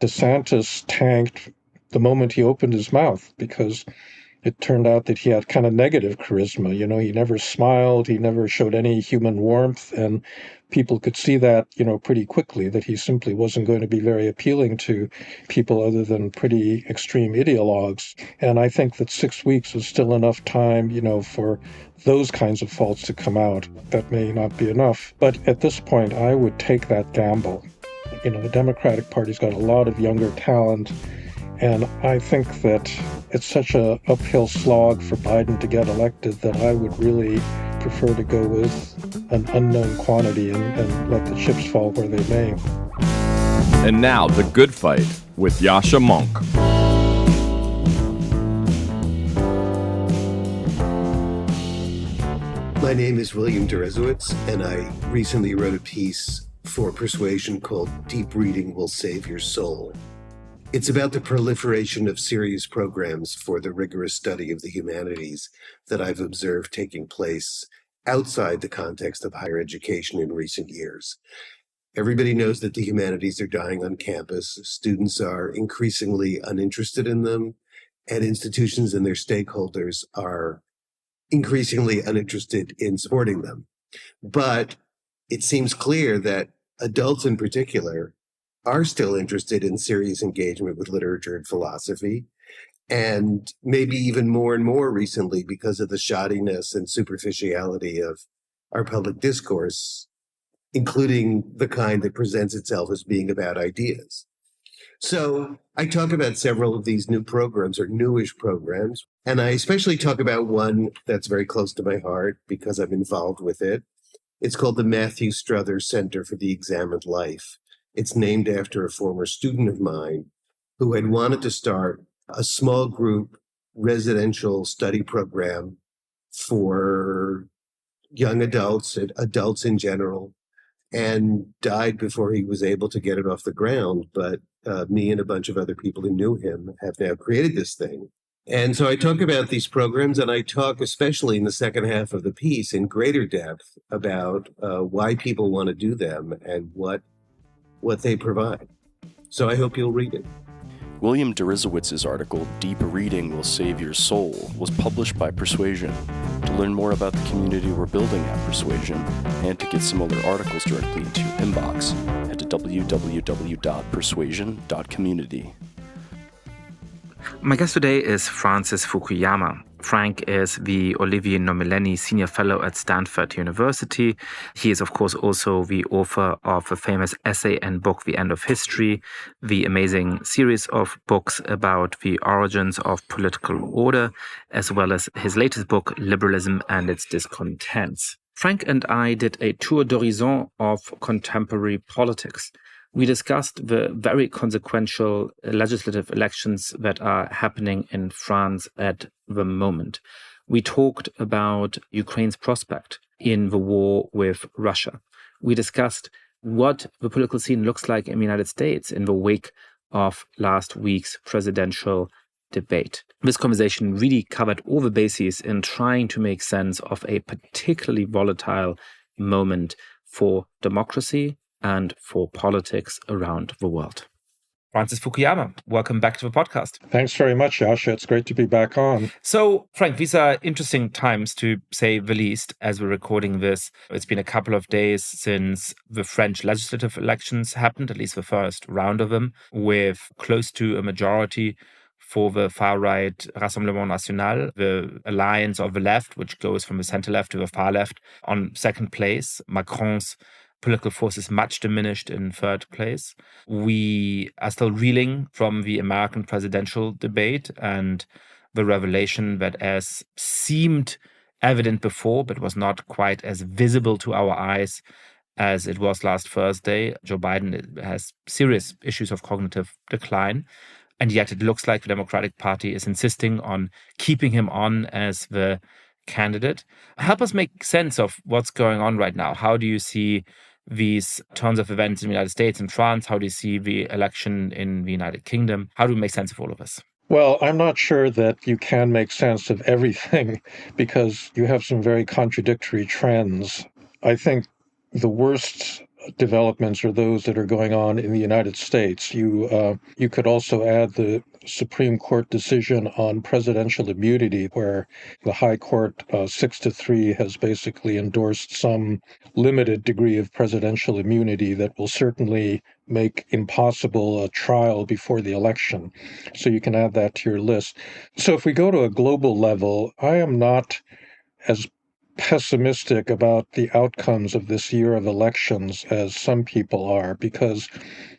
DeSantis tanked the moment he opened his mouth because it turned out that he had kind of negative charisma. He never smiled, he never showed any human warmth, and people could see that, pretty quickly, that he simply wasn't going to be very appealing to people other than pretty extreme ideologues. And I think that 6 weeks is still enough time, for those kinds of faults to come out. That may not be enough. But at this point, I would take that gamble. The Democratic Party's got a lot of younger talent. And I think that it's such an uphill slog for Biden to get elected that I would really prefer to go with an unknown quantity and let the chips fall where they may. And now, The Good Fight with Yascha Mounk. My name is William Deresiewicz, and I recently wrote a piece for Persuasion called Deep Reading Will Save Your Soul. It's about the proliferation of serious programs for the rigorous study of the humanities that I've observed taking place outside the context of higher education in recent years. Everybody knows that the humanities are dying on campus. Students are increasingly uninterested in them, and institutions and their stakeholders are increasingly uninterested in supporting them. But it seems clear that adults in particular are still interested in serious engagement with literature and philosophy, and maybe even more and more recently because of the shoddiness and superficiality of our public discourse, including the kind that presents itself as being about ideas. So I talk about several of these new programs or newish programs, and I especially talk about one that's very close to my heart because I'm involved with it. It's called the Matthew Struthers Center for the Examined Life. It's named after a former student of mine who had wanted to start a small group residential study program for young adults, adults in general, and died before he was able to get it off the ground. But me and a bunch of other people who knew him have now created this thing. And so I talk about these programs, and I talk especially in the second half of the piece in greater depth about why people want to do them and what they provide. So I hope you'll read it. William Deresiewicz's article, Deep Reading Will Save Your Soul, was published by Persuasion. To learn more about the community we're building at Persuasion and to get similar articles directly into your inbox, head to www.persuasion.community. My guest today is Francis Fukuyama. Frank is the Olivier Nomellini Senior Fellow at Stanford University. He is, of course, also the author of a famous essay and book, The End of History, the amazing series of books about the origins of political order, as well as his latest book, Liberalism and Its Discontents. Frank and I did a tour d'horizon of contemporary politics. We discussed the very consequential legislative elections that are happening in France at the moment. We talked about Ukraine's prospect in the war with Russia. We discussed what the political scene looks like in the United States in the wake of last week's presidential debate. This conversation really covered all the bases in trying to make sense of a particularly volatile moment for democracy and for politics around the world. Francis Fukuyama, welcome back to the podcast. Thanks very much, Yascha. It's great to be back on. So, Frank, these are interesting times, to say the least, as we're recording this. It's been a couple of days since the French legislative elections happened, at least the first round of them, with close to a majority for the far-right Rassemblement National, the alliance of the left, which goes from the center-left to the far-left, on second place. Macron's political force is much diminished in third place. We are still reeling from the American presidential debate and the revelation that, as seemed evident before, but was not quite as visible to our eyes as it was last Thursday, Joe Biden has serious issues of cognitive decline. And yet it looks like the Democratic Party is insisting on keeping him on as the candidate. Help us make sense of what's going on right now. How do you see these turns of events in the United States and France? How do you see the election in the United Kingdom? How do we make sense of all of this? Well, I'm not sure that you can make sense of everything because you have some very contradictory trends. I think the worst developments are those that are going on in the United States. You could also add the Supreme Court decision on presidential immunity, where the High Court 6-3 has basically endorsed some limited degree of presidential immunity that will certainly make impossible a trial before the election. So you can add that to your list. So if we go to a global level, I am not as pessimistic about the outcomes of this year of elections as some people are, because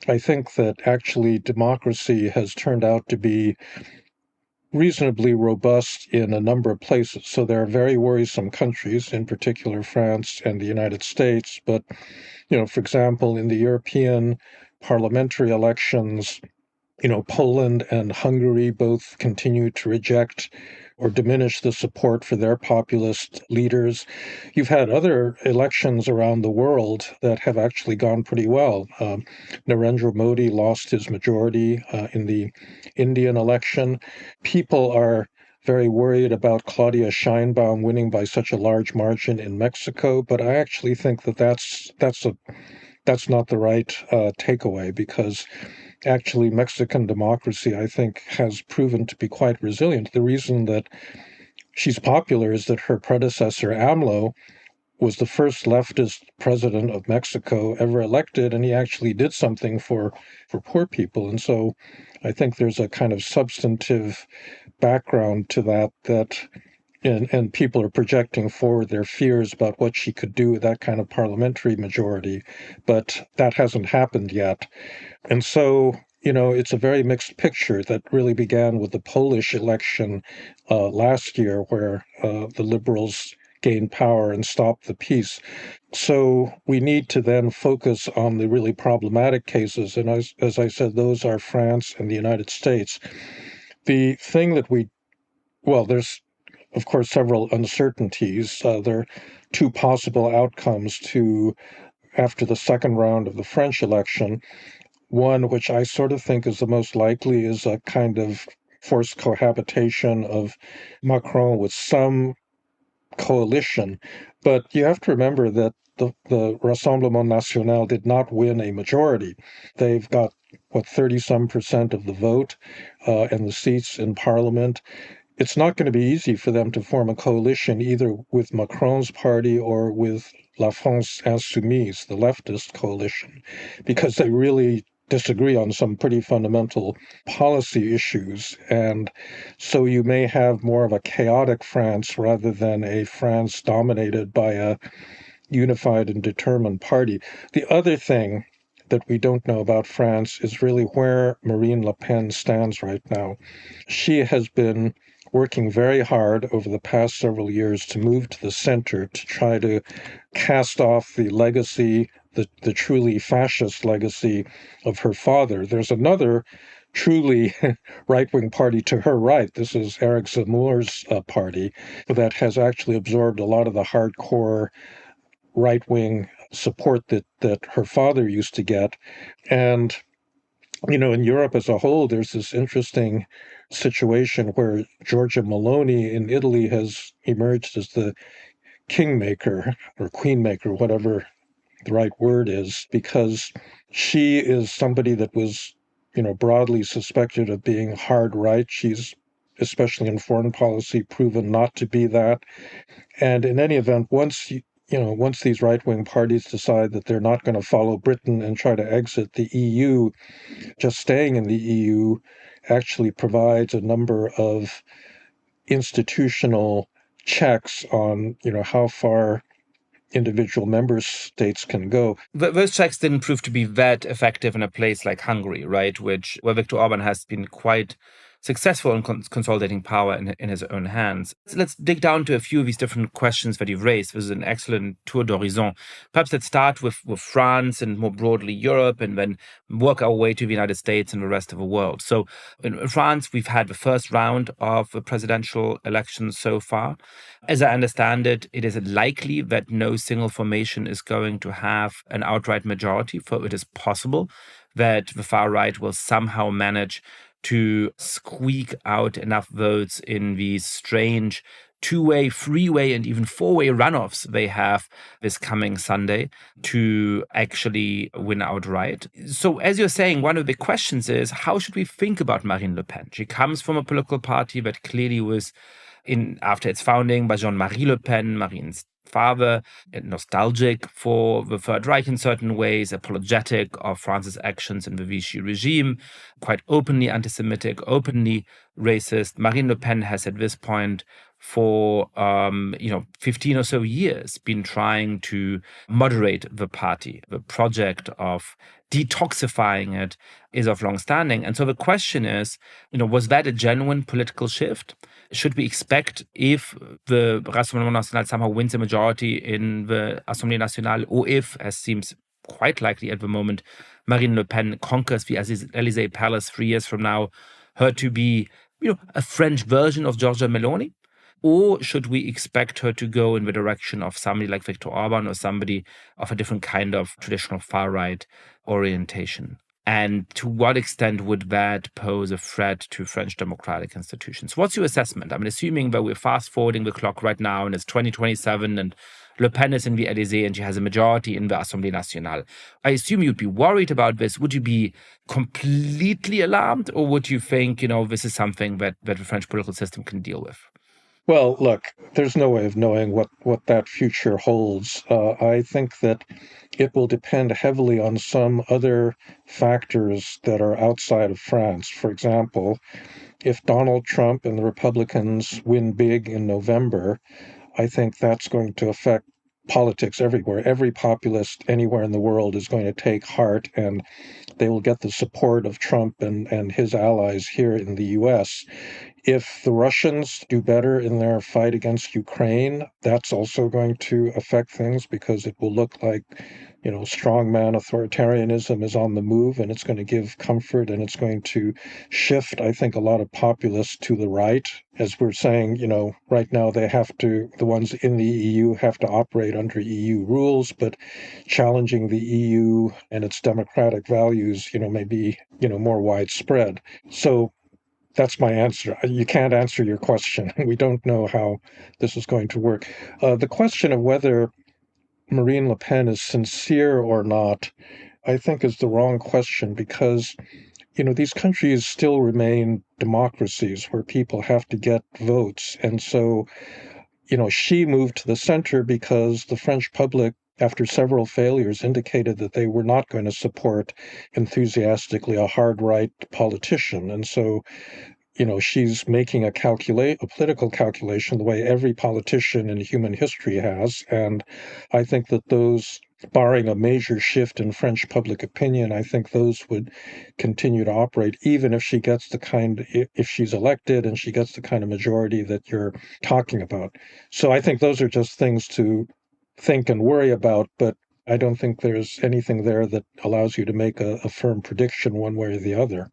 I think that actually democracy has turned out to be reasonably robust in a number of places. So there are very worrisome countries, in particular France and the United States. But, for example, in the European parliamentary elections, Poland and Hungary both continue to reject or diminish the support for their populist leaders. You've had other elections around the world that have actually gone pretty well. Narendra Modi lost his majority in the Indian election. People are very worried about Claudia Sheinbaum winning by such a large margin in Mexico, but I actually think that that's not the right takeaway, because actually Mexican democracy, I think, has proven to be quite resilient. The reason that she's popular is that her predecessor, AMLO, was the first leftist president of Mexico ever elected, and he actually did something for poor people. And so I think there's a kind of substantive background to that and people are projecting forward their fears about what she could do with that kind of parliamentary majority, but that hasn't happened yet. And so, it's a very mixed picture that really began with the Polish election last year, where the liberals gained power and stopped the peace. So we need to then focus on the really problematic cases. And as I said, those are France and the United States. The thing that there's, of course, several uncertainties. There are two possible outcomes after the second round of the French election. One, which I sort of think is the most likely, is a kind of forced cohabitation of Macron with some coalition. But you have to remember that the Rassemblement National did not win a majority. They've got, 30-some% of the vote and the seats in parliament. It's not going to be easy for them to form a coalition either with Macron's party or with La France Insoumise, the leftist coalition, because they really disagree on some pretty fundamental policy issues. And so you may have more of a chaotic France rather than a France dominated by a unified and determined party. The other thing that we don't know about France is really where Marine Le Pen stands right now. She has been working very hard over the past several years to move to the center, to try to cast off the legacy, the truly fascist legacy of her father. There's another truly right-wing party to her right. This is Eric Zemmour's party that has actually absorbed a lot of the hardcore right-wing support that her father used to get. And in Europe as a whole, there's this interesting situation where Giorgia Meloni in Italy has emerged as the kingmaker or queenmaker, whatever the right word is, because she is somebody that was, broadly suspected of being hard right. She's, especially in foreign policy, proven not to be that. And in any event, once these right-wing parties decide that they're not going to follow Britain and try to exit the EU, just staying in the EU actually provides a number of institutional checks on, how far individual member states can go. Those checks didn't prove to be that effective in a place like Hungary, right, where Viktor Orban has been quite successful in consolidating power in his own hands. So let's dig down to a few of these different questions that you've raised. This is an excellent tour d'horizon. Perhaps let's start with France and more broadly Europe, and then work our way to the United States and the rest of the world. So in France, we've had the first round of the presidential elections so far. As I understand it, it is likely that no single formation is going to have an outright majority, for it is possible that the far right will somehow manage to squeak out enough votes in these strange two-way, three-way, and even four-way runoffs they have this coming Sunday to actually win outright. So as you're saying, one of the questions is, how should we think about Marine Le Pen? She comes from a political party that clearly was after its founding by Jean-Marie Le Pen, Marine's father, nostalgic for the Third Reich in certain ways, apologetic of France's actions in the Vichy regime, quite openly anti-Semitic, openly racist. Marine Le Pen has at this point for 15 or so years been trying to moderate the party. The project of detoxifying it is of long standing. And so the question is, was that a genuine political shift? Should we expect, if the Rassemblement National somehow wins a majority in the Assemblée Nationale, or if, as seems quite likely at the moment, Marine Le Pen conquers the Élysée Palace 3 years from now, her to be, a French version of Giorgia Meloni? Or should we expect her to go in the direction of somebody like Viktor Orban or somebody of a different kind of traditional far-right orientation? And to what extent would that pose a threat to French democratic institutions? What's your assessment? I mean, assuming that we're fast-forwarding the clock right now and it's 2027 and Le Pen is in the Élysée and she has a majority in the Assemblée Nationale. I assume you'd be worried about this. Would you be completely alarmed, or would you think, this is something that the French political system can deal with? Well, look, there's no way of knowing what that future holds. I think that it will depend heavily on some other factors that are outside of France. For example, if Donald Trump and the Republicans win big in November, I think that's going to affect politics everywhere. Every populist anywhere in the world is going to take heart, and they will get the support of Trump and his allies here in the U.S. If the Russians do better in their fight against Ukraine, that's also going to affect things, because it will look like, strongman authoritarianism is on the move, and it's going to give comfort, and it's going to shift, I think, a lot of populists to the right. As we're saying, right now the ones in the EU have to operate under EU rules, but challenging the EU and its democratic values, may be, more widespread. So that's my answer. You can't answer your question. We don't know how this is going to work. The question of whether Marine Le Pen is sincere or not, I think, is the wrong question, because, these countries still remain democracies where people have to get votes. And so, she moved to the center because the French public, after several failures, indicated that they were not going to support enthusiastically a hard right politician. And so, she's making a political calculation the way every politician in human history has. And I think that those, barring a major shift in French public opinion, I think those would continue to operate, even if if she's elected and she gets the kind of majority that you're talking about. So I think those are just things to think and worry about, but I don't think there's anything there that allows you to make a firm prediction one way or the other.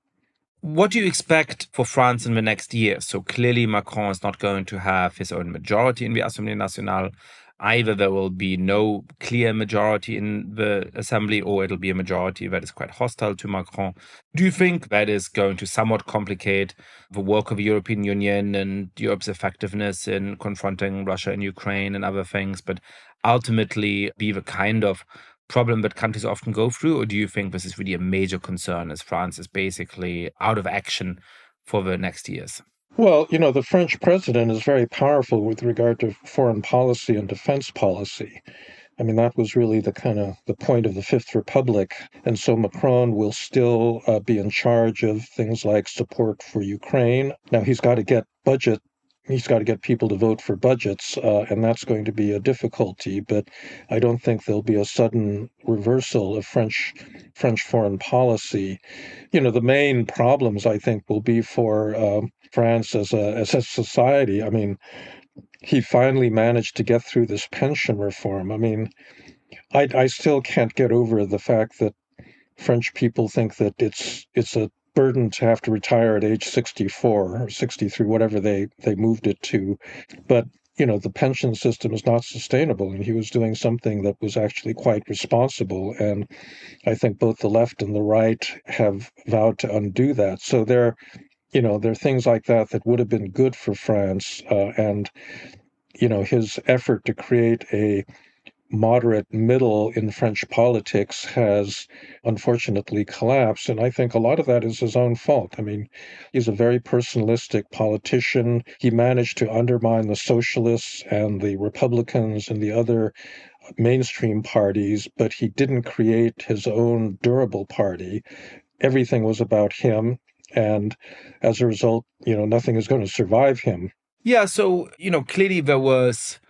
What do you expect for France in the next year? So clearly Macron is not going to have his own majority in the Assemblée Nationale. Either there will be no clear majority in the assembly, or it'll be a majority that is quite hostile to Macron. Do you think that is going to somewhat complicate the work of the European Union and Europe's effectiveness in confronting Russia and Ukraine and other things, but ultimately be the kind of problem that countries often go through? Or do you think this is really a major concern, as France is basically out of action for the next years? Well, the French president is very powerful with regard to foreign policy and defense policy. I mean, that was really the point of the Fifth Republic. And so Macron will still be in charge of things like support for Ukraine. Now, he's got to get people to vote for budgets, and that's going to be a difficulty. But I don't think there'll be a sudden reversal of French foreign policy. The main problems, I think, will be for France as a society. I mean, he finally managed to get through this pension reform. I mean, I still can't get over the fact that French people think that it's a burden to have to retire at age 64 or 63, whatever they moved it to. But, the pension system is not sustainable, and he was doing something that was actually quite responsible. And I think both the left and the right have vowed to undo that. So they're there are things like that that would have been good for France, and his effort to create a moderate middle in French politics has unfortunately collapsed. And I think a lot of that is his own fault. I mean, he's a very personalistic politician. He managed to undermine the socialists and the Republicans and the other mainstream parties, but he didn't create his own durable party. Everything was about him. And as a result, nothing is going to survive him. Yeah, so, clearly there was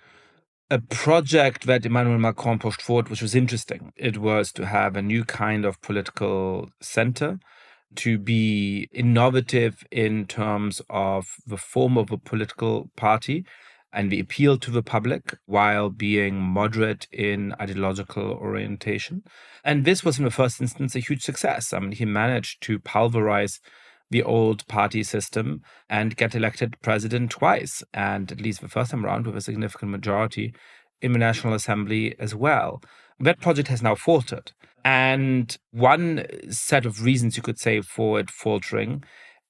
a project that Emmanuel Macron pushed forward, which was interesting. It was to have a new kind of political center, to be innovative in terms of the form of a political party and the appeal to the public while being moderate in ideological orientation. And this was, in the first instance, a huge success. I mean, he managed to pulverize the old party system and get elected president twice, and at least the first time around with a significant majority in the National Assembly as well. That project has now faltered. And one set of reasons you could say for it faltering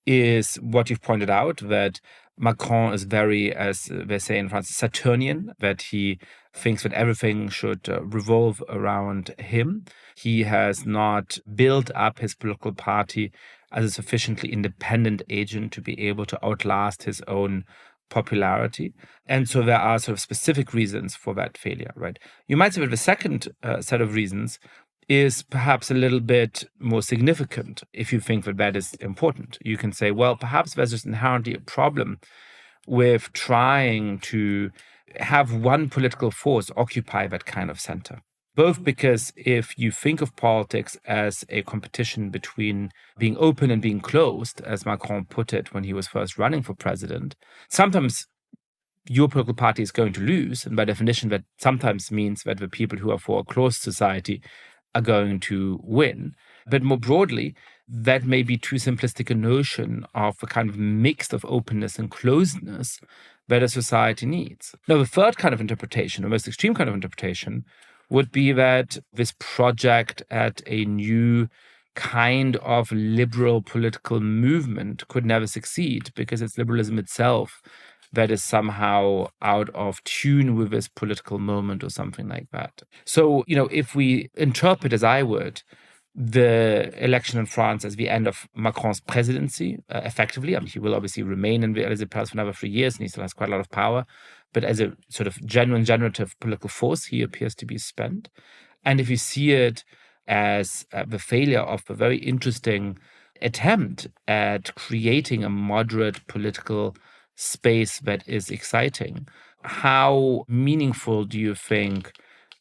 is what you've pointed out, that Macron is very, as they say in France, Saturnian, that he thinks that everything should revolve around him. He has not built up his political party as a sufficiently independent agent to be able to outlast his own popularity. And so there are sort of specific reasons for that failure, right? You might say that the second set of reasons is perhaps a little bit more significant if you think that that is important. You can say, well, perhaps there's just inherently a problem with trying to have one political force occupy that kind of center. Both because if you think of politics as a competition between being open and being closed, as Macron put it when he was first running for president, sometimes your political party is going to lose. And by definition, that sometimes means that the people who are for a closed society are going to win. But more broadly, that may be too simplistic a notion of a kind of mix of openness and closedness that a society needs. Now, the third kind of interpretation, the most extreme kind of interpretation, would be that this project at a new kind of liberal political movement could never succeed because it's liberalism itself that is somehow out of tune with this political moment or something like that. So, if we interpret, as I would, the election in France as the end of Macron's presidency, effectively, I mean, he will obviously remain in the Élysée Palace for another 3 years and he still has quite a lot of power. But as a sort of genuine generative political force, he appears to be spent. And if you see it as the failure of a very interesting attempt at creating a moderate political space that is exciting, how meaningful do you think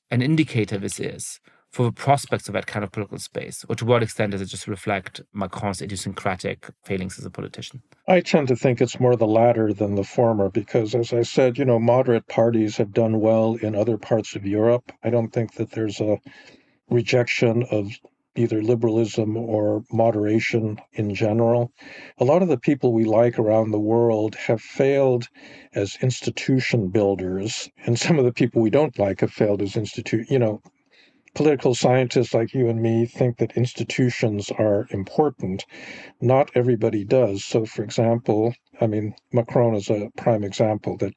an indicator this is for the prospects of that kind of political space? Or to what extent does it just reflect Macron's idiosyncratic failings as a politician? I tend to think it's more the latter than the former because, as I said, moderate parties have done well in other parts of Europe. I don't think that there's a rejection of either liberalism or moderation in general. A lot of the people we like around the world have failed as institution builders, and some of the people we don't like have failed as political scientists like you and me think that institutions are important. Not everybody does. So, for example, Macron is a prime example that,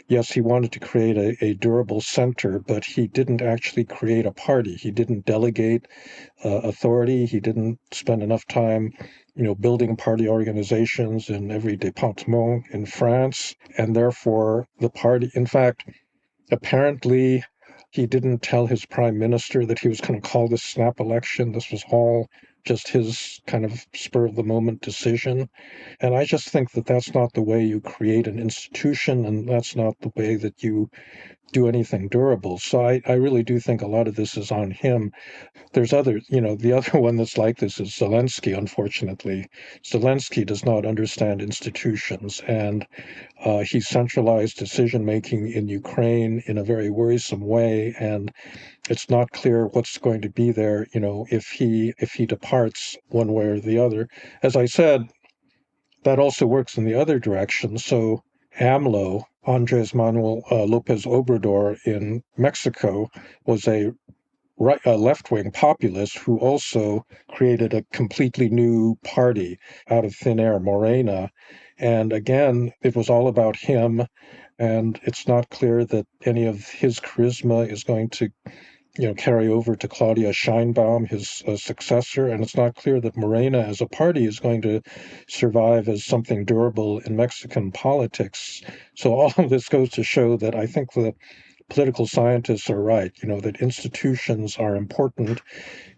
yes, he wanted to create a durable center, but he didn't actually create a party. He didn't delegate authority. He didn't spend enough time, building party organizations in every département in France. And therefore, the party, in fact, apparently, he didn't tell his prime minister that he was going to call this snap election. This was all just his kind of spur of the moment decision. And I just think that that's not the way you create an institution, and that's not the way that you do anything durable. So I really do think a lot of this is on him. There's other, the other one that's like this is Zelensky, unfortunately. Zelensky does not understand institutions, and he centralized decision-making in Ukraine in a very worrisome way, and it's not clear what's going to be there, if he departs one way or the other. As I said, that also works in the other direction. So AMLO, Andres Manuel Lopez Obrador in Mexico, was a left-wing populist who also created a completely new party out of thin air, Morena. And again, it was all about him, and it's not clear that any of his charisma is going to carry over to Claudia Sheinbaum, his successor, and it's not clear that Morena as a party is going to survive as something durable in Mexican politics. So all of this goes to show that I think the political scientists are right, that institutions are important.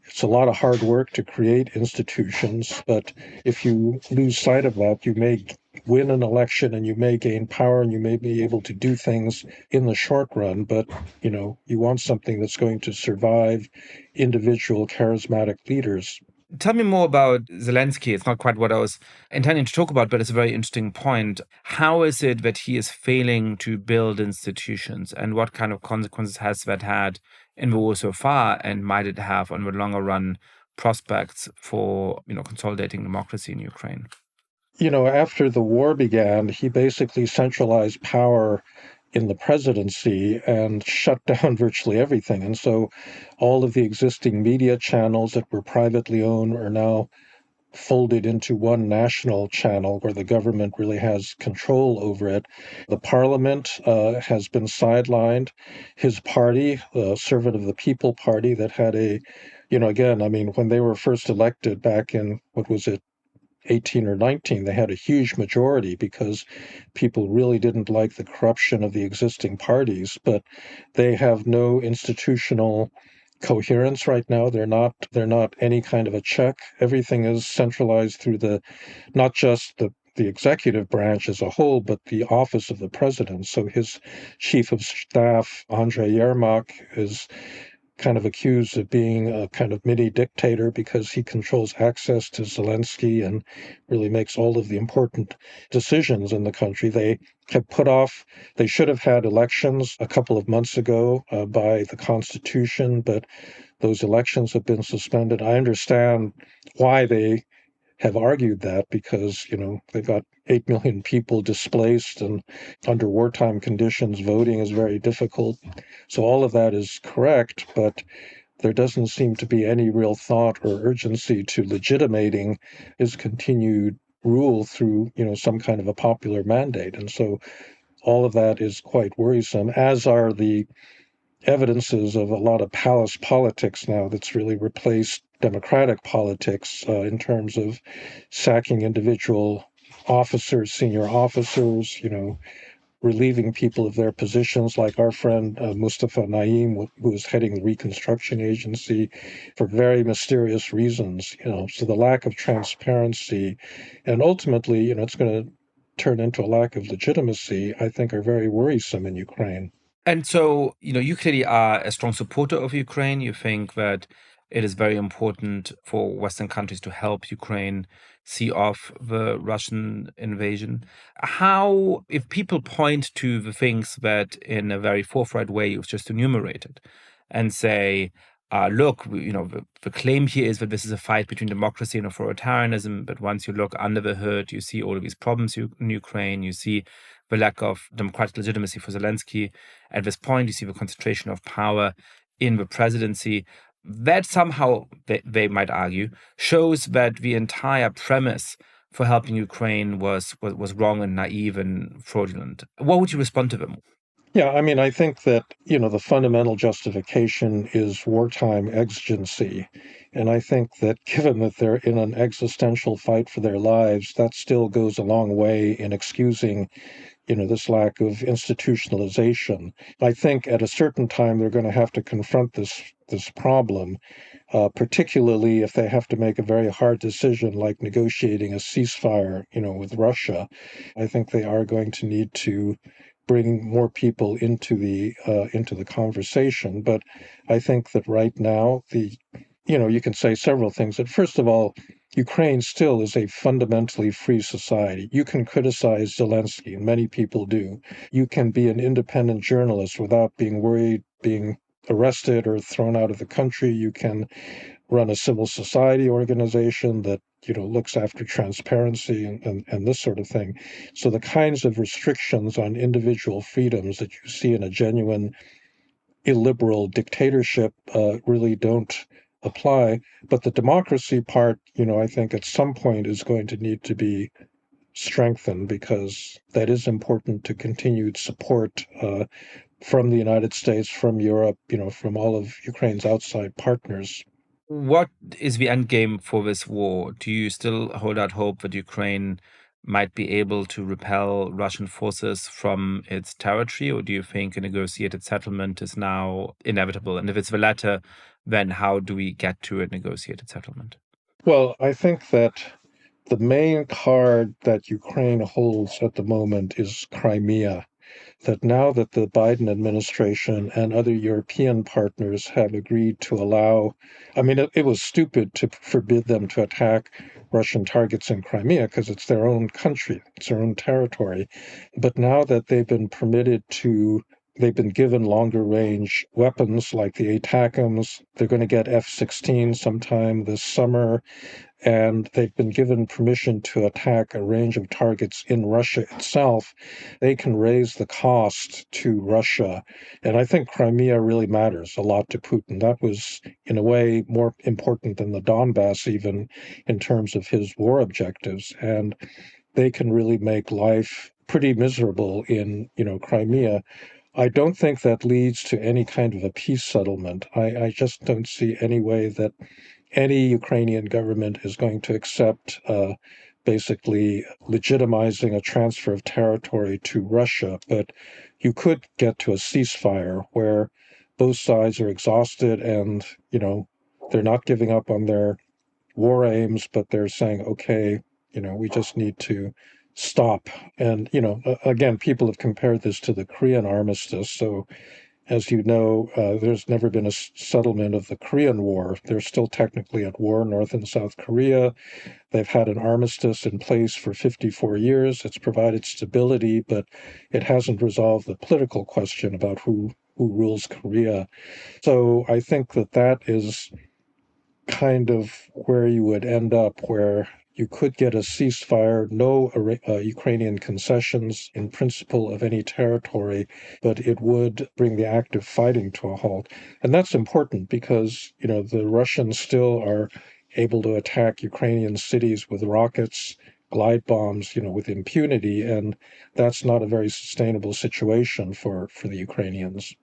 It's a lot of hard work to create institutions, but if you lose sight of that, you may win an election and you may gain power and you may be able to do things in the short run, but you want something that's going to survive individual charismatic leaders. Tell me more about Zelensky. It's not quite what I was intending to talk about, but it's a very interesting point. How is it that he is failing to build institutions, and what kind of consequences has that had in the war so far, and might it have on the longer run prospects for consolidating democracy in Ukraine? After the war began, he basically centralized power in the presidency and shut down virtually everything. And so all of the existing media channels that were privately owned are now folded into one national channel where the government really has control over it. The parliament has been sidelined. His party, the Servant of the People Party, that had when they were first elected back in, 18 or 19, they had a huge majority because people really didn't like the corruption of the existing parties, but they have no institutional coherence right now. They're not any kind of a check. Everything is centralized through not just the executive branch as a whole, but the office of the president. So his chief of staff, Andrei Yermak, is kind of accused of being a kind of mini dictator because he controls access to Zelensky and really makes all of the important decisions in the country. They should have had elections a couple of months ago by the Constitution, but those elections have been suspended. I understand why they have argued that because, they've got 8 million people displaced, and under wartime conditions, voting is very difficult. So all of that is correct, but there doesn't seem to be any real thought or urgency to legitimating his continued rule through, some kind of a popular mandate. And so all of that is quite worrisome, as are the evidences of a lot of palace politics now that's really replaced democratic politics in terms of sacking individual officers, senior officers, relieving people of their positions, like our friend Mustafa Naim, who is heading the Reconstruction Agency for very mysterious reasons, so the lack of transparency and ultimately, it's going to turn into a lack of legitimacy, I think, are very worrisome in Ukraine. And so, you clearly are a strong supporter of Ukraine. You think that it is very important for Western countries to help Ukraine see off the Russian invasion. How, if people point to the things that in a very forthright way you've just enumerated and say, look, the claim here is that this is a fight between democracy and authoritarianism, but once you look under the hood, you see all of these problems in Ukraine, you see the lack of democratic legitimacy for Zelensky. At this point, you see the concentration of power in the presidency. That somehow, they might argue, shows that the entire premise for helping Ukraine was wrong and naive and fraudulent. What would you respond to them? Yeah, I think that, the fundamental justification is wartime exigency. And I think that given that they're in an existential fight for their lives, that still goes a long way in excusing this lack of institutionalization. I think at a certain time they're going to have to confront this problem, particularly if they have to make a very hard decision like negotiating a ceasefire, with Russia. I think they are going to need to bring more people into the conversation. But I think that right now you can say several things. That first of all, Ukraine still is a fundamentally free society. You can criticize Zelensky, and many people do. You can be an independent journalist without being worried being arrested or thrown out of the country. You can run a civil society organization that looks after transparency and this sort of thing. So the kinds of restrictions on individual freedoms that you see in a genuine illiberal dictatorship really don't apply. But the democracy part, I think at some point is going to need to be strengthened, because that is important to continued support from the United States, from Europe, from all of Ukraine's outside partners. What is the end game for this war? Do you still hold out hope that Ukraine might be able to repel Russian forces from its territory, or do you think a negotiated settlement is now inevitable? And if it's the latter, then how do we get to a negotiated settlement? Well, I think that the main card that Ukraine holds at the moment is Crimea. That now that the Biden administration and other European partners have agreed to allow, I mean, it was stupid to forbid them to attack Russian targets in Crimea because it's their own country, it's their own territory. But now that they've been given longer range weapons like the ATACMS, they're going to get F-16 sometime this summer, and they've been given permission to attack a range of targets in Russia itself. They can raise the cost to Russia. And I think Crimea really matters a lot to Putin. That was, in a way, more important than the Donbass, even in terms of his war objectives. And they can really make life pretty miserable in, Crimea. I don't think that leads to any kind of a peace settlement. I just don't see any way that any Ukrainian government is going to accept basically legitimizing a transfer of territory to Russia. But you could get to a ceasefire where both sides are exhausted and, they're not giving up on their war aims, but they're saying, okay, we just need to stop. And, again, people have compared this to the Korean armistice. So as you know, there's never been a settlement of the Korean War. They're still technically at war, North and South Korea. They've had an armistice in place for 54 years. It's provided stability, but it hasn't resolved the political question about who rules Korea. So I think that is kind of where you would end up, where you could get a ceasefire, no Ukrainian concessions in principle of any territory, but it would bring the active fighting to a halt. And that's important because, the Russians still are able to attack Ukrainian cities with rockets, glide bombs, with impunity. And that's not a very sustainable situation for the Ukrainians.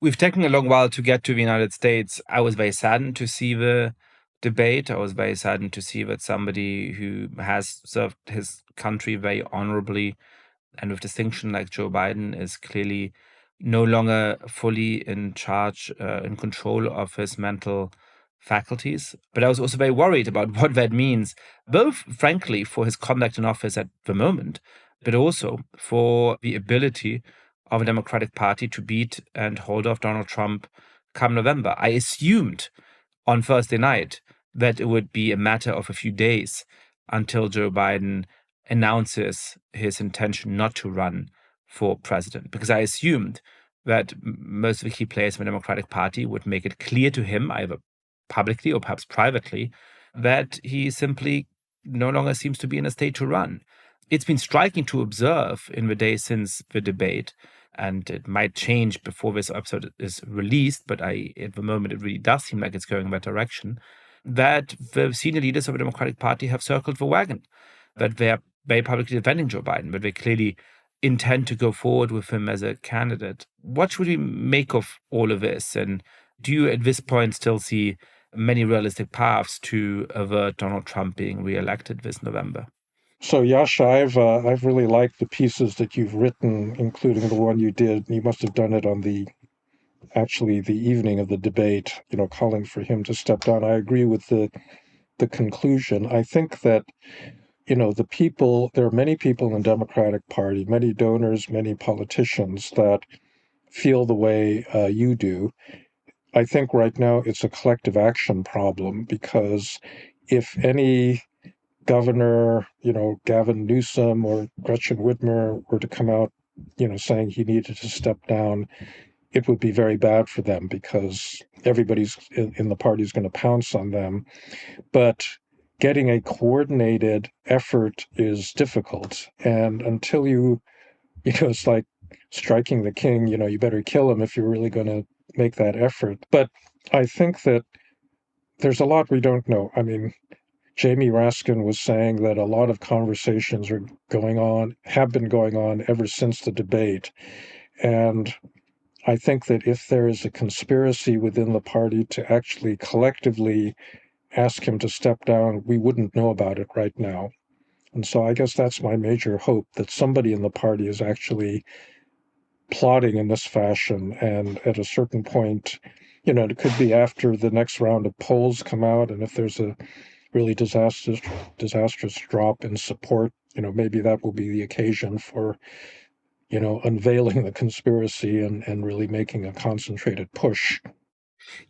We've taken a long while to get to the United States. I was very saddened to see the debate. I was very saddened to see that somebody who has served his country very honorably and with distinction like Joe Biden is clearly no longer fully in charge, in control of his mental faculties. But I was also very worried about what that means, both, frankly, for his conduct in office at the moment, but also for the ability of a Democratic Party to beat and hold off Donald Trump come November. I assumed on Thursday night that it would be a matter of a few days until Joe Biden announces his intention not to run for president, because I assumed that most of the key players in the Democratic Party would make it clear to him, either publicly or perhaps privately, that he simply no longer seems to be in a state to run. It's been striking to observe in the days since the debate, and it might change before this episode is released, but at the moment it really does seem like it's going in that direction, that the senior leaders of the Democratic Party have circled the wagon, that they are very publicly defending Joe Biden, but they clearly intend to go forward with him as a candidate. What should we make of all of this? And do you at this point still see many realistic paths to avert Donald Trump being reelected this November? So Yascha, I've really liked the pieces that you've written, including the one you did. You must have done it on the evening of the debate, calling for him to step down. I agree with the conclusion. I think that, there are many people in the Democratic Party, many donors, many politicians that feel the way you do. I think right now it's a collective action problem, because if any governor, Gavin Newsom or Gretchen Whitmer were to come out, saying he needed to step down, it would be very bad for them because everybody's in the party is going to pounce on them. But getting a coordinated effort is difficult. And until it's like striking the king, you better kill him if you're really going to make that effort. But I think that there's a lot we don't know. I mean, Jamie Raskin was saying that a lot of conversations have been going on ever since the debate. And I think that if there is a conspiracy within the party to actually collectively ask him to step down, we wouldn't know about it right now. And so I guess that's my major hope, that somebody in the party is actually plotting in this fashion. And at a certain point, it could be after the next round of polls come out. And if there's a really disastrous drop in support, maybe that will be the occasion for, unveiling the conspiracy and really making a concentrated push.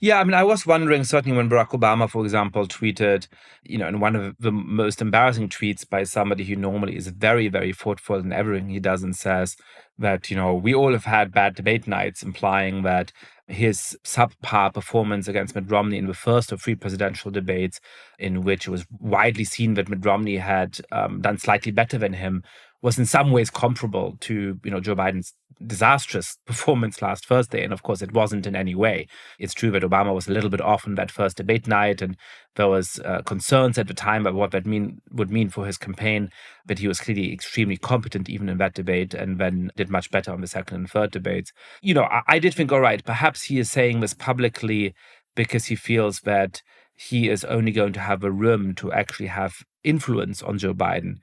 Yeah, I mean, I was wondering, certainly when Barack Obama, for example, tweeted, in one of the most embarrassing tweets by somebody who normally is very, very thoughtful in everything he does and says that, we all have had bad debate nights, implying that his subpar performance against Mitt Romney in the first of 3 presidential debates, in which it was widely seen that Mitt Romney had done slightly better than him, was in some ways comparable to, Joe Biden's disastrous performance last Thursday. And of course, it wasn't in any way. It's true that Obama was a little bit off on that first debate night, and there was concerns at the time about what that would mean for his campaign. But he was clearly extremely competent even in that debate, and then did much better on the second and third debates. I did think, all right, perhaps he is saying this publicly because he feels that he is only going to have a room to actually have influence on Joe Biden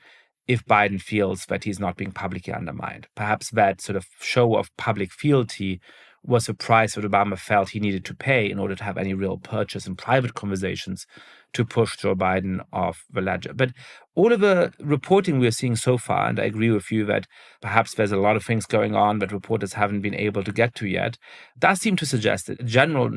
if Biden feels that he's not being publicly undermined. Perhaps that sort of show of public fealty was a price that Obama felt he needed to pay in order to have any real purchase in private conversations to push Joe Biden off the ledger. But all of the reporting we're seeing so far, and I agree with you that perhaps there's a lot of things going on that reporters haven't been able to get to yet, does seem to suggest a general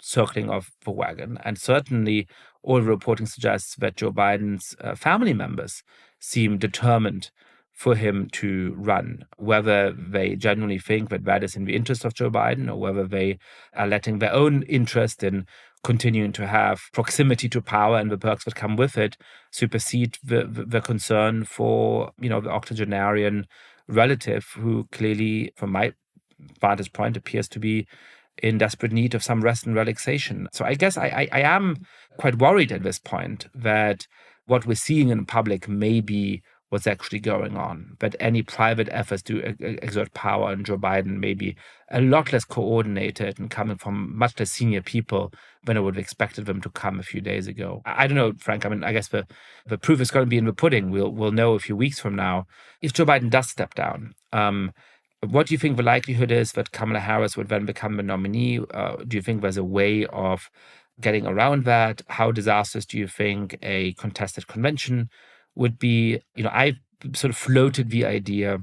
circling of the wagon. And certainly all the reporting suggests that Joe Biden's family members seem determined for him to run, whether they genuinely think that that is in the interest of Joe Biden, or whether they are letting their own interest in continuing to have proximity to power and the perks that come with it supersede the concern for, the octogenarian relative who clearly, from my vantage point, appears to be in desperate need of some rest and relaxation. So I guess I am quite worried at this point that what we're seeing in public may be what's actually going on, that any private efforts to exert power on Joe Biden may be a lot less coordinated and coming from much less senior people than I would have expected them to come a few days ago. I don't know, Frank. I mean, I guess the proof is going to be in the pudding. We'll know a few weeks from now if Joe Biden does step down. What do you think the likelihood is that Kamala Harris would then become the nominee? Do you think there's a way of getting around that? How disastrous do you think a contested convention would be? I've sort of floated the idea,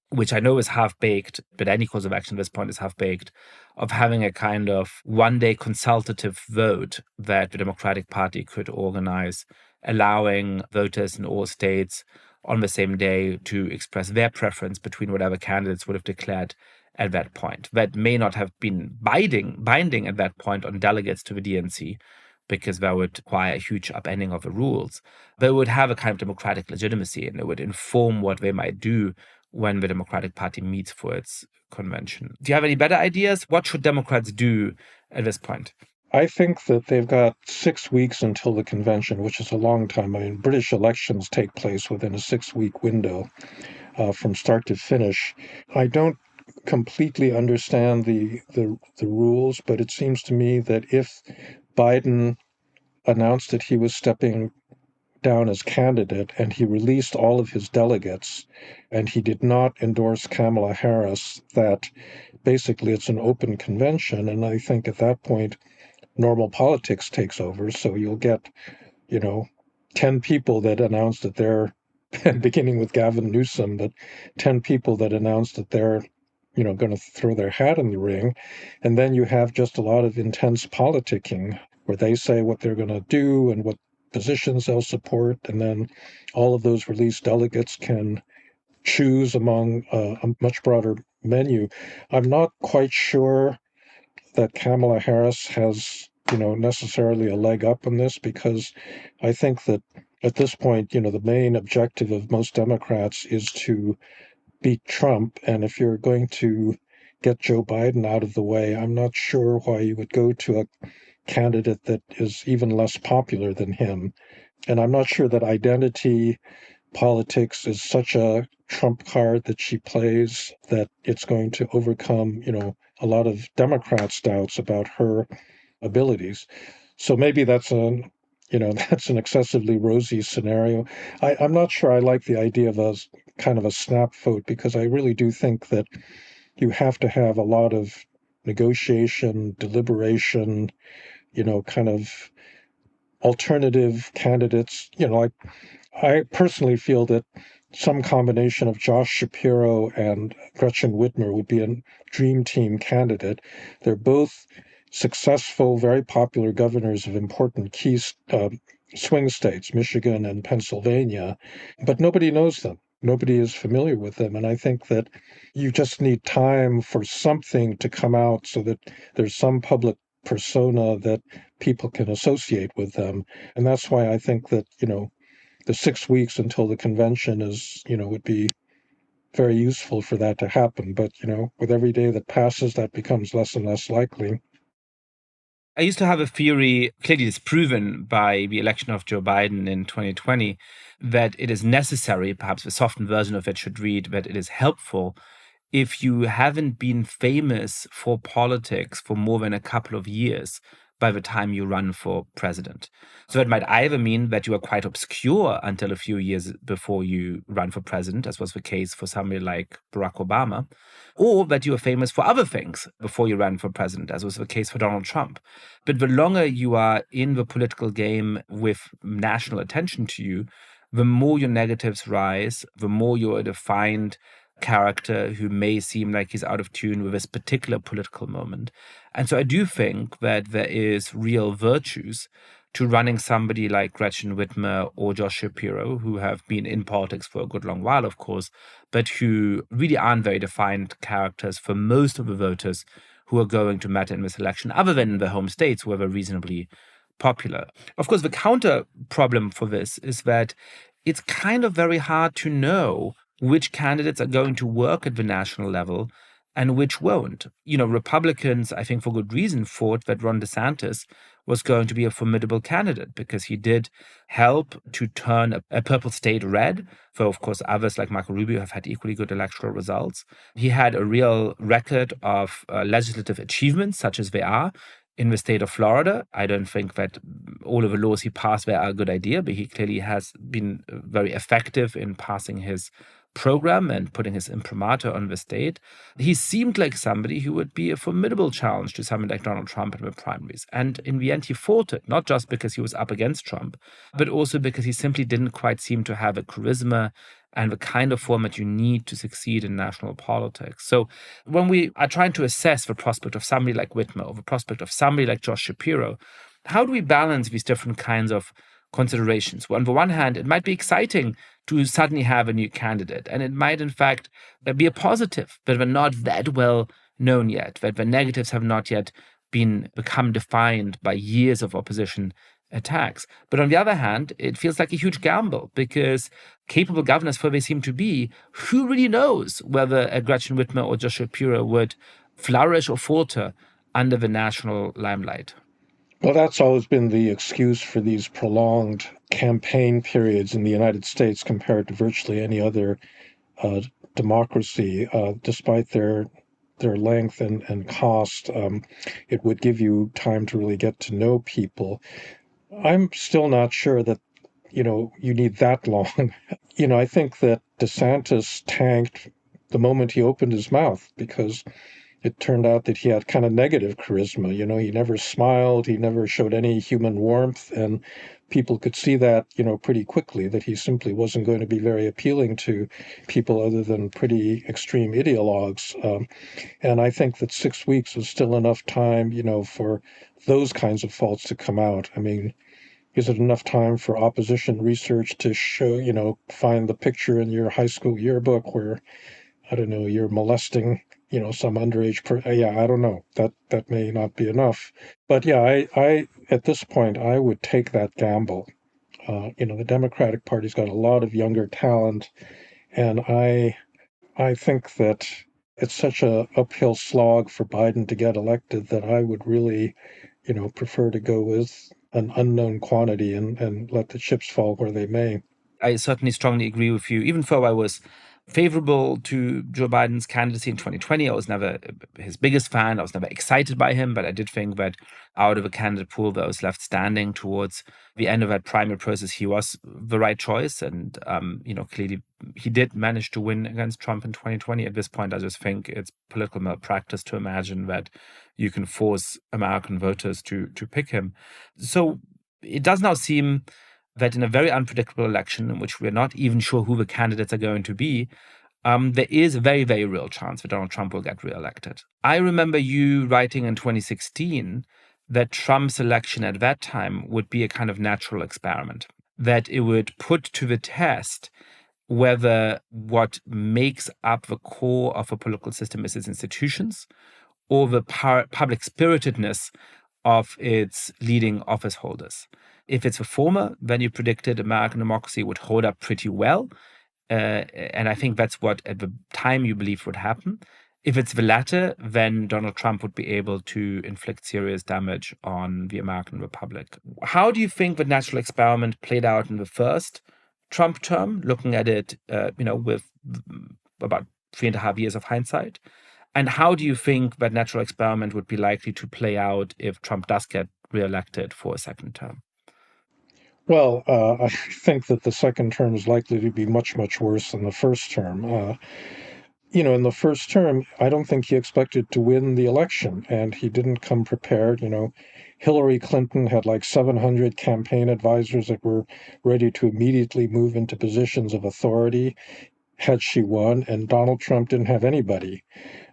which I know is half-baked, but any course of action at this point is half-baked, of having a kind of one-day consultative vote that the Democratic Party could organize, allowing voters in all states on the same day to express their preference between whatever candidates would have declared at that point. That may not have been binding at that point on delegates to the DNC, because that would require a huge upending of the rules. But it would have a kind of democratic legitimacy, and it would inform what they might do when the Democratic Party meets for its convention. Do you have any better ideas? What should Democrats do at this point? I think that they've got 6 weeks until the convention, which is a long time. I mean, British elections take place within a 6-week window from start to finish. I don't completely understand the rules, but it seems to me that if Biden announced that he was stepping down as candidate and he released all of his delegates and he did not endorse Kamala Harris, that basically it's an open convention. And I think at that point, normal politics takes over. So you'll get, 10 people that announce that they're, beginning with Gavin Newsom, but 10 people that announce that they're, going to throw their hat in the ring. And then you have just a lot of intense politicking where they say what they're going to do and what positions they'll support. And then all of those released delegates can choose among a much broader menu. I'm not quite sure that Kamala Harris has, necessarily a leg up in this, because I think that at this point, the main objective of most Democrats is to beat Trump, and if you're going to get Joe Biden out of the way, I'm not sure why you would go to a candidate that is even less popular than him. And I'm not sure that identity politics is such a trump card that she plays that it's going to overcome, a lot of Democrats' doubts about her abilities. So maybe that's that's an excessively rosy scenario. I'm not sure I like the idea of a kind of a snap vote, because I really do think that you have to have a lot of negotiation, deliberation, kind of alternative candidates. Like I personally feel that some combination of Josh Shapiro and Gretchen Whitmer would be a dream team candidate. They're both successful, very popular governors of important key swing states, Michigan and Pennsylvania, but nobody knows them. Nobody is familiar with them. And I think that you just need time for something to come out so that there's some public persona that people can associate with them. And that's why I think that, the 6 weeks until the convention would be very useful for that to happen. But, with every day that passes, that becomes less and less likely. I used to have a theory, clearly disproven by the election of Joe Biden in 2020, that it is necessary, perhaps a softened version of it should read, that it is helpful if you haven't been famous for politics for more than a couple of years by the time you run for president. So it might either mean that you are quite obscure until a few years before you run for president, as was the case for somebody like Barack Obama, or that you are famous for other things before you ran for president, as was the case for Donald Trump. But the longer you are in the political game with national attention to you, the more your negatives rise, the more you're a defined character who may seem like he's out of tune with this particular political moment. And so I do think that there is real virtues to running somebody like Gretchen Whitmer or Josh Shapiro, who have been in politics for a good long while, of course, but who really aren't very defined characters for most of the voters who are going to matter in this election, other than in their home states, where they're reasonably popular. Of course, the counter problem for this is that it's kind of very hard to know which candidates are going to work at the national level and which won't. Republicans, I think for good reason, thought that Ron DeSantis was going to be a formidable candidate because he did help to turn a purple state red, though, of course, others like Marco Rubio have had equally good electoral results. He had a real record of legislative achievements, such as they are, in the state of Florida. I don't think that all of the laws he passed there are a good idea, but he clearly has been very effective in passing his program and putting his imprimatur on the state. He seemed like somebody who would be a formidable challenge to someone like Donald Trump in the primaries. And in the end, he fought it, not just because he was up against Trump, but also because he simply didn't quite seem to have a charisma and the kind of format you need to succeed in national politics. So when we are trying to assess the prospect of somebody like Whitmer or the prospect of somebody like Josh Shapiro, how do we balance these different kinds of considerations? Well, on the one hand, it might be exciting to suddenly have a new candidate, and it might, in fact, be a positive, but they're not that well known yet, that the negatives have not yet become defined by years of opposition attacks. But on the other hand, it feels like a huge gamble because capable governors, for they seem to be, who really knows whether a Gretchen Whitmer or Josh Shapiro would flourish or falter under the national limelight? Well, that's always been the excuse for these prolonged campaign periods in the United States compared to virtually any other democracy. Despite their length and cost, it would give you time to really get to know people. I'm still not sure that, you need that long. I think that DeSantis tanked the moment he opened his mouth because it turned out that he had kind of negative charisma. He never smiled, he never showed any human warmth, and people could see that, pretty quickly, that he simply wasn't going to be very appealing to people other than pretty extreme ideologues. And I think that 6 weeks is still enough time, for those kinds of faults to come out. I mean, is it enough time for opposition research to show, find the picture in your high school yearbook where, I don't know, you're molesting some underage yeah, I don't know. That may not be enough. But yeah, I at this point, I would take that gamble. The Democratic Party's got a lot of younger talent, and I I think that it's such a uphill slog for Biden to get elected that I would really, prefer to go with an unknown quantity and let the chips fall where they may. I certainly strongly agree with you. Even though I was favorable to Joe Biden's candidacy in 2020, I was never his biggest fan. I was never excited by him, but I did think that out of a candidate pool that was left standing towards the end of that primary process, he was the right choice. And, clearly he did manage to win against Trump in 2020. At this point, I just think it's political malpractice to imagine that you can force American voters to pick him. So it does now seem that in a very unpredictable election in which we're not even sure who the candidates are going to be, there is a very, very real chance that Donald Trump will get reelected. I remember you writing in 2016 that Trump's election at that time would be a kind of natural experiment, that it would put to the test whether what makes up the core of a political system is its institutions or the public spiritedness of its leading office holders. If it's the former, then you predicted American democracy would hold up pretty well. And I think that's what at the time you believed would happen. If it's the latter, then Donald Trump would be able to inflict serious damage on the American Republic. How do you think the natural experiment played out in the first Trump term, looking at it, with about 3.5 years of hindsight? And how do you think that natural experiment would be likely to play out if Trump does get reelected for a second term? Well, I think that the second term is likely to be much, much worse than the first term. In the first term, I don't think he expected to win the election, and he didn't come prepared. Hillary Clinton had like 700 campaign advisors that were ready to immediately move into positions of authority had she won, and Donald Trump didn't have anybody,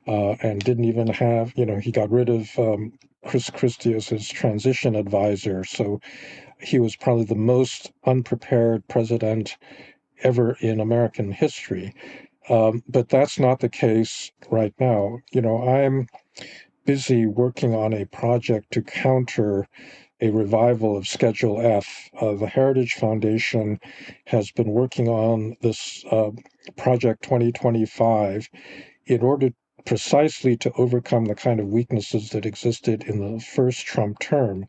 and didn't even have, he got rid of Chris Christie as his transition advisor. So he was probably the most unprepared president ever in American history. But that's not the case right now. I'm busy working on a project to counter a revival of Schedule F. The Heritage Foundation has been working on this Project 2025 in order precisely to overcome the kind of weaknesses that existed in the first Trump term.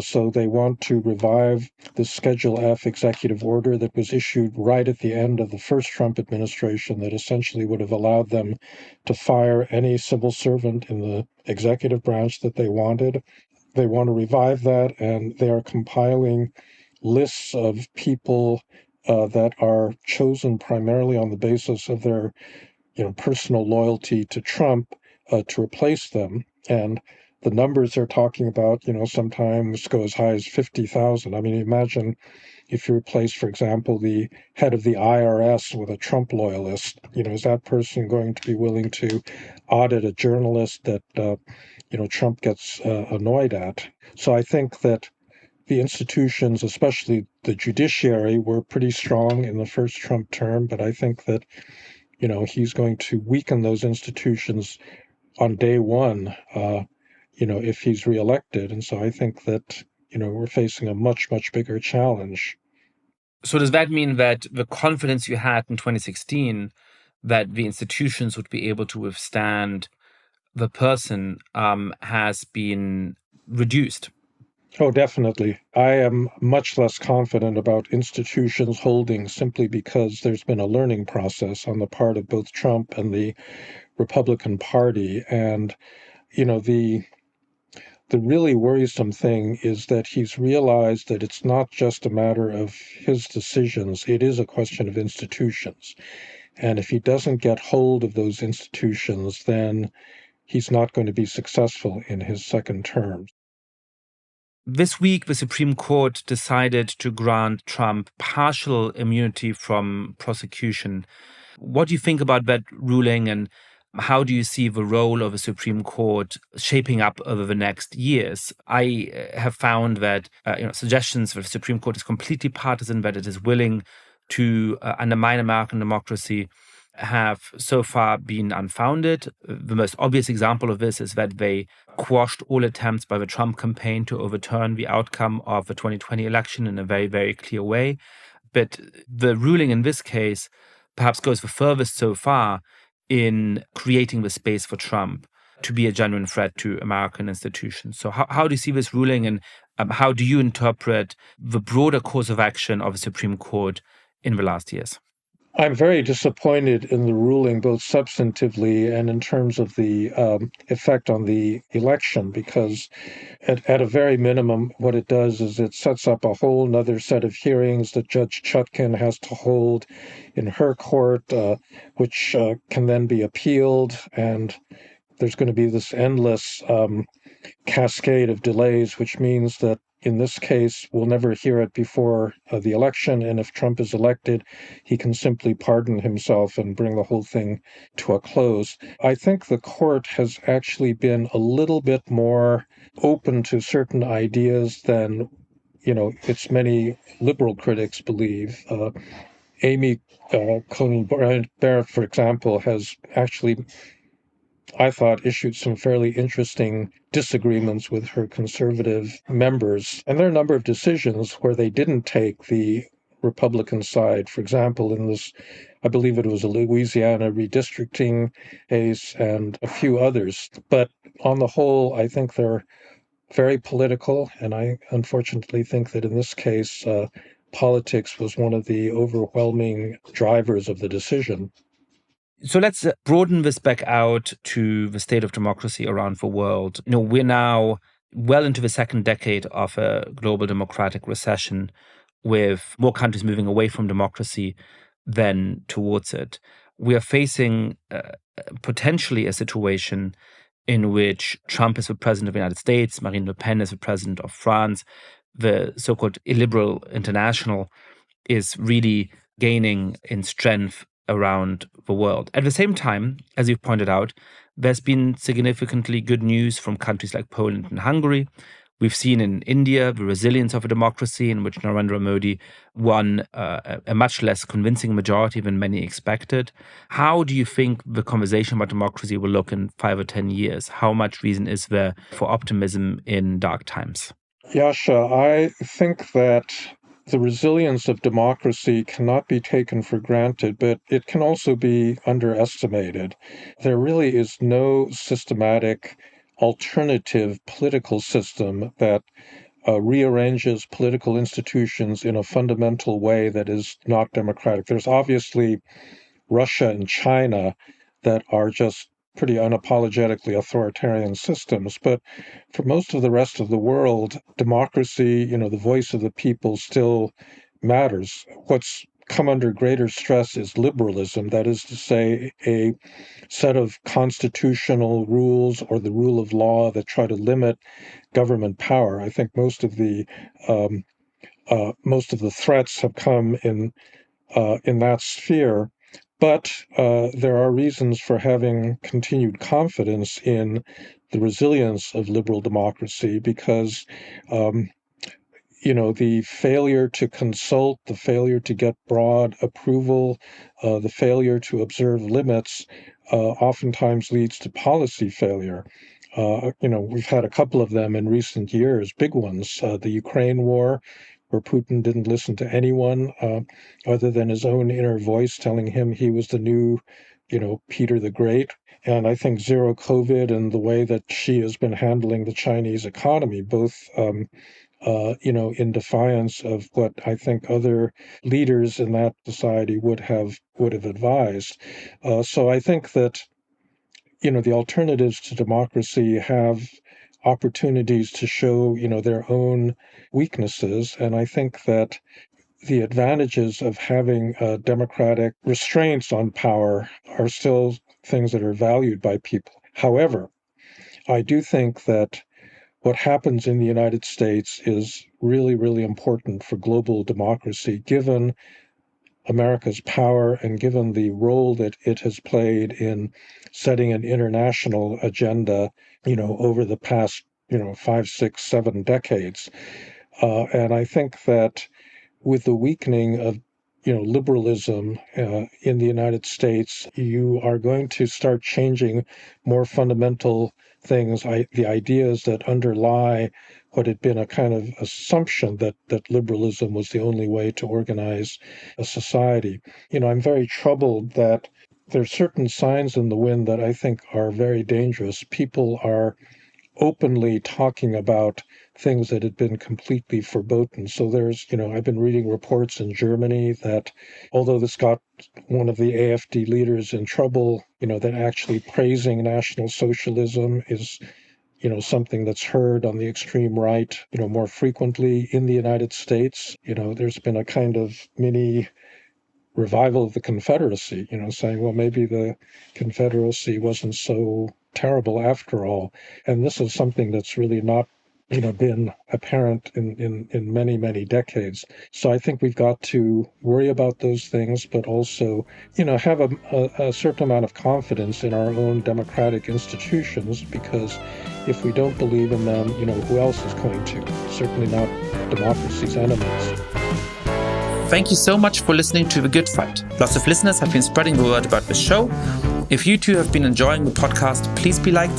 So they want to revive the Schedule F executive order that was issued right at the end of the first Trump administration that essentially would have allowed them to fire any civil servant in the executive branch that they wanted. They want to revive that, and they are compiling lists of people that are chosen primarily on the basis of their personal loyalty to Trump to replace them. And the numbers they're talking about, sometimes go as high as 50,000. I mean, imagine if you replace, for example, the head of the IRS with a Trump loyalist. Is that person going to be willing to audit a journalist that, Trump gets annoyed at? So I think that the institutions, especially the judiciary, were pretty strong in the first Trump term, but I think that he's going to weaken those institutions on day one, if he's reelected. And so I think that, we're facing a much, much bigger challenge. So does that mean that the confidence you had in 2016 that the institutions would be able to withstand the person has been reduced? Oh, definitely. I am much less confident about institutions holding simply because there's been a learning process on the part of both Trump and the Republican Party. And, the really worrisome thing is that he's realized that it's not just a matter of his decisions, it is a question of institutions. And if he doesn't get hold of those institutions, then he's not going to be successful in his second term. This week, the Supreme Court decided to grant Trump partial immunity from prosecution. What do you think about that ruling, and how do you see the role of the Supreme Court shaping up over the next years? I have found that suggestions that the Supreme Court is completely partisan, that it is willing to undermine American democracy, have so far been unfounded. The most obvious example of this is that they quashed all attempts by the Trump campaign to overturn the outcome of the 2020 election in a very, very clear way. But the ruling in this case perhaps goes the furthest so far in creating the space for Trump to be a genuine threat to American institutions. So how do you see this ruling, and how do you interpret the broader course of action of the Supreme Court in the last years? I'm very disappointed in the ruling, both substantively and in terms of the effect on the election, because at a very minimum, what it does is it sets up a whole nother set of hearings that Judge Chutkan has to hold in her court, which can then be appealed. And there's going to be this endless cascade of delays, which means that in this case, we'll never hear it before the election. And if Trump is elected, he can simply pardon himself and bring the whole thing to a close. I think the court has actually been a little bit more open to certain ideas than, its many liberal critics believe. Amy Coney Barrett, for example, has actually, I thought, issued some fairly interesting disagreements with her conservative members. And there are a number of decisions where they didn't take the Republican side. For example, in this, I believe it was a Louisiana redistricting case and a few others. But on the whole, I think they're very political. And I unfortunately think that in this case, politics was one of the overwhelming drivers of the decision. So let's broaden this back out to the state of democracy around the world. We're now well into the second decade of a global democratic recession, with more countries moving away from democracy than towards it. We are facing potentially a situation in which Trump is the president of the United States, Marine Le Pen is the president of France, the so-called illiberal international is really gaining in strength around the world. At the same time, as you've pointed out, there's been significantly good news from countries like Poland and Hungary. We've seen in India the resilience of a democracy in which Narendra Modi won a much less convincing majority than many expected. How do you think the conversation about democracy will look in 5 or 10 years? How much reason is there for optimism in dark times? Yascha, I think that the resilience of democracy cannot be taken for granted, but it can also be underestimated. There really is no systematic alternative political system that rearranges political institutions in a fundamental way that is not democratic. There's obviously Russia and China that are just pretty unapologetically authoritarian systems. But for most of the rest of the world, democracy, the voice of the people still matters. What's come under greater stress is liberalism, that is to say, a set of constitutional rules or the rule of law that try to limit government power. I think most of the threats have come in that sphere. But there are reasons for having continued confidence in the resilience of liberal democracy because, the failure to consult, the failure to get broad approval, the failure to observe limits oftentimes leads to policy failure. We've had a couple of them in recent years, big ones, the Ukraine war, where Putin didn't listen to anyone other than his own inner voice telling him he was the new, Peter the Great. And I think zero COVID and the way that Xi has been handling the Chinese economy, both, in defiance of what I think other leaders in that society would have advised. So I think that, the alternatives to democracy have opportunities to show, their own weaknesses. And I think that the advantages of having democratic restraints on power are still things that are valued by people. However, I do think that what happens in the United States is really, really important for global democracy, given America's power and given the role that it has played in setting an international agenda, over the past, 5, 6, 7 decades. And I think that with the weakening of, liberalism in the United States, you are going to start changing more fundamental things, the ideas that underlie what had been a kind of assumption that liberalism was the only way to organize a society. I'm very troubled that there are certain signs in the wind that I think are very dangerous. People are openly talking about things that had been completely verboten. So I've been reading reports in Germany that although this got one of the AfD leaders in trouble, that actually praising National Socialism is, something that's heard on the extreme right, more frequently in the United States. There's been a kind of mini revival of the Confederacy, saying, well, maybe the Confederacy wasn't so terrible after all. And this is something that's really not, been apparent in many, many decades. So I think we've got to worry about those things, but also, have a certain amount of confidence in our own democratic institutions, because if we don't believe in them, who else is going to? Certainly not democracy's enemies. Thank you so much for listening to The Good Fight. Lots of listeners have been spreading the word about the show. If you too have been enjoying the podcast, please be like,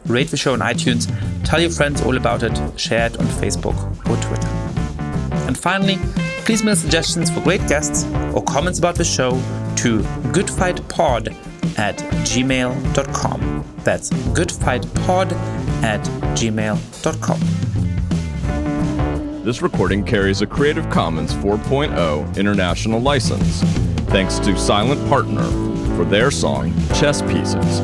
rate the show on iTunes, tell your friends all about it, share it on Facebook or Twitter. And finally, please mail suggestions for great guests or comments about the show to goodfightpod@gmail.com. That's goodfightpod@gmail.com. This recording carries a Creative Commons 4.0 international license. Thanks to Silent Partner for their song, Chess Pieces.